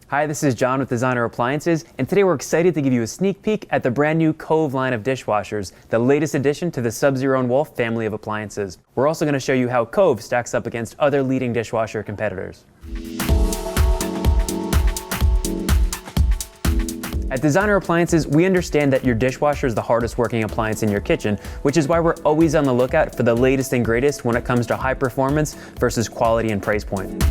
Hi, this is John with Designer Appliances, and today we're excited to give you a sneak peek at the brand new Cove line of dishwashers, the latest addition to the Sub-Zero and Wolf family of appliances. We're also going to show you how Cove stacks up against other leading dishwasher competitors. At Designer Appliances, we understand that your dishwasher is the hardest working appliance in your kitchen, which is why we're always on the lookout for the latest and greatest when it comes to high performance versus quality and price point.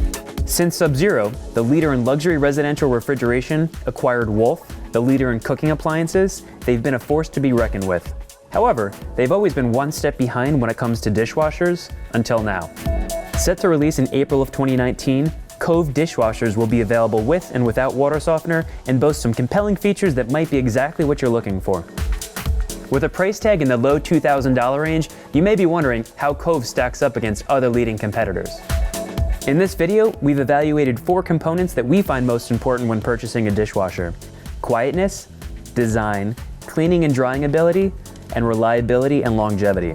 Since Sub-Zero, the leader in luxury residential refrigeration, acquired Wolf, the leader in cooking appliances, they've been a force to be reckoned with. However, they've always been one step behind when it comes to dishwashers, until now. Set to release in April of 2019, Cove dishwashers will be available with and without water softener and boast some compelling features that might be exactly what you're looking for. With a price tag in the low $2,000 range, you may be wondering how Cove stacks up against other leading competitors. In this video, we've evaluated 4 components that we find most important when purchasing a dishwasher: quietness, design, cleaning and drying ability, and reliability and longevity.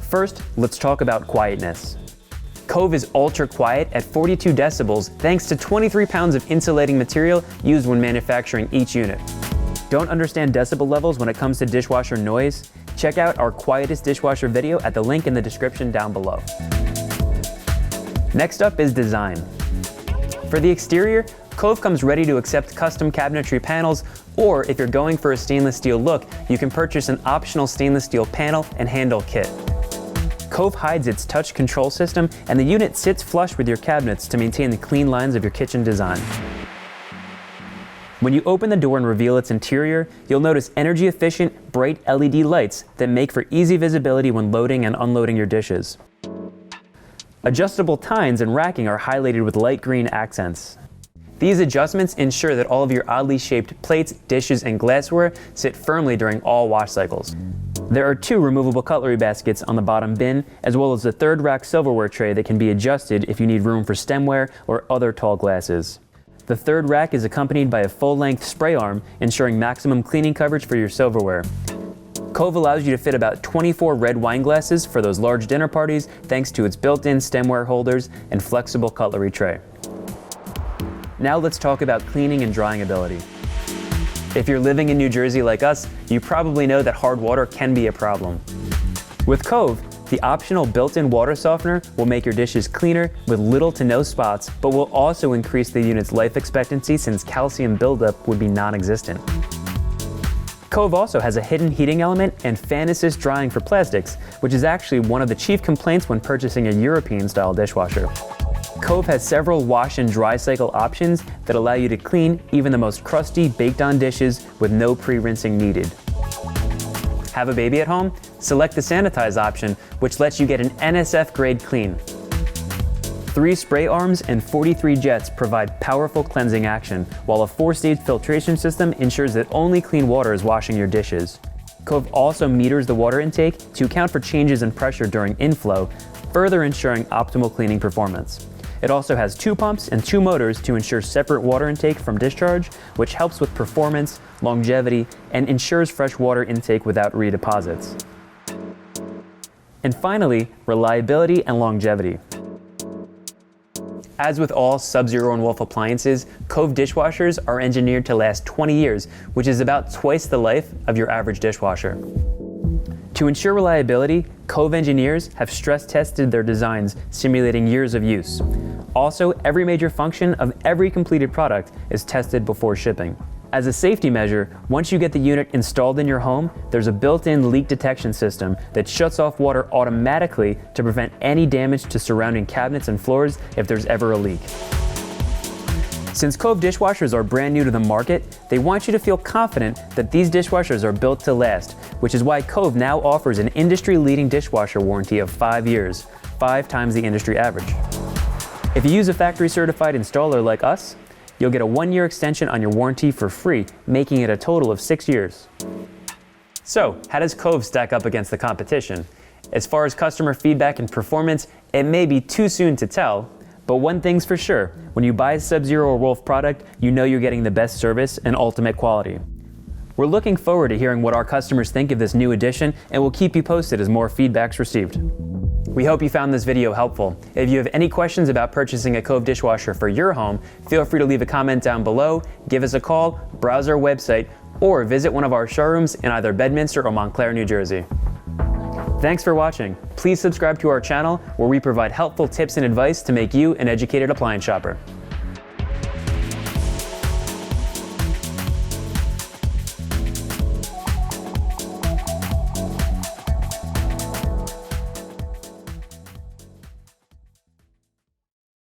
First, let's talk about quietness. Cove is ultra quiet at 42 decibels thanks to 23 pounds of insulating material used when manufacturing each unit. Don't understand decibel levels when it comes to dishwasher noise? Check out our quietest dishwasher video at the link in the description down below. Next up is design. For the exterior, Cove comes ready to accept custom cabinetry panels, or if you're going for a stainless steel look, you can purchase an optional stainless steel panel and handle kit. Cove hides its touch control system, and the unit sits flush with your cabinets to maintain the clean lines of your kitchen design. When you open the door and reveal its interior, you'll notice energy-efficient, bright LED lights that make for easy visibility when loading and unloading your dishes. Adjustable tines and racking are highlighted with light green accents. These adjustments ensure that all of your oddly shaped plates, dishes, and glassware sit firmly during all wash cycles. There are 2 removable cutlery baskets on the bottom bin, as well as a 3rd rack silverware tray that can be adjusted if you need room for stemware or other tall glasses. The 3rd rack is accompanied by a full-length spray arm, ensuring maximum cleaning coverage for your silverware. Cove allows you to fit about 24 red wine glasses for those large dinner parties thanks to its built-in stemware holders and flexible cutlery tray. Now let's talk about cleaning and drying ability. If you're living in New Jersey like us, you probably know that hard water can be a problem. With Cove, the optional built-in water softener will make your dishes cleaner with little to no spots, but will also increase the unit's life expectancy since calcium buildup would be non-existent. Cove also has a hidden heating element and fan assist drying for plastics, which is actually one of the chief complaints when purchasing a European-style dishwasher. Cove has several wash and dry cycle options that allow you to clean even the most crusty, baked-on dishes with no pre-rinsing needed. Have a baby at home? Select the sanitize option, which lets you get an NSF-grade clean. 3 spray arms and 43 jets provide powerful cleansing action, while a 4-stage filtration system ensures that only clean water is washing your dishes. Cove also meters the water intake to account for changes in pressure during inflow, further ensuring optimal cleaning performance. It also has 2 pumps and 2 motors to ensure separate water intake from discharge, which helps with performance, longevity, and ensures fresh water intake without redeposits. And finally, reliability and longevity. As with all Sub-Zero and Wolf appliances, Cove dishwashers are engineered to last 20 years, which is about twice the life of your average dishwasher. To ensure reliability, Cove engineers have stress tested their designs, simulating years of use. Also, every major function of every completed product is tested before shipping. As a safety measure, once you get the unit installed in your home, there's a built-in leak detection system that shuts off water automatically to prevent any damage to surrounding cabinets and floors if there's ever a leak. Since Cove dishwashers are brand new to the market, they want you to feel confident that these dishwashers are built to last, which is why Cove now offers an industry-leading dishwasher warranty of 5 years, 5 times the industry average. If you use a factory-certified installer like us, you'll get a 1-year extension on your warranty for free, making it a total of 6 years. So, how does Cove stack up against the competition? As far as customer feedback and performance, it may be too soon to tell, but one thing's for sure, when you buy a Sub-Zero or Wolf product, you know you're getting the best service and ultimate quality. We're looking forward to hearing what our customers think of this new addition, and we'll keep you posted as more feedback's received. We hope you found this video helpful. If you have any questions about purchasing a Cove dishwasher for your home, feel free to leave a comment down below, give us a call, browse our website, or visit one of our showrooms in either Bedminster or Montclair, New Jersey. Thanks for watching. Please subscribe to our channel where we provide helpful tips and advice to make you an educated appliance shopper.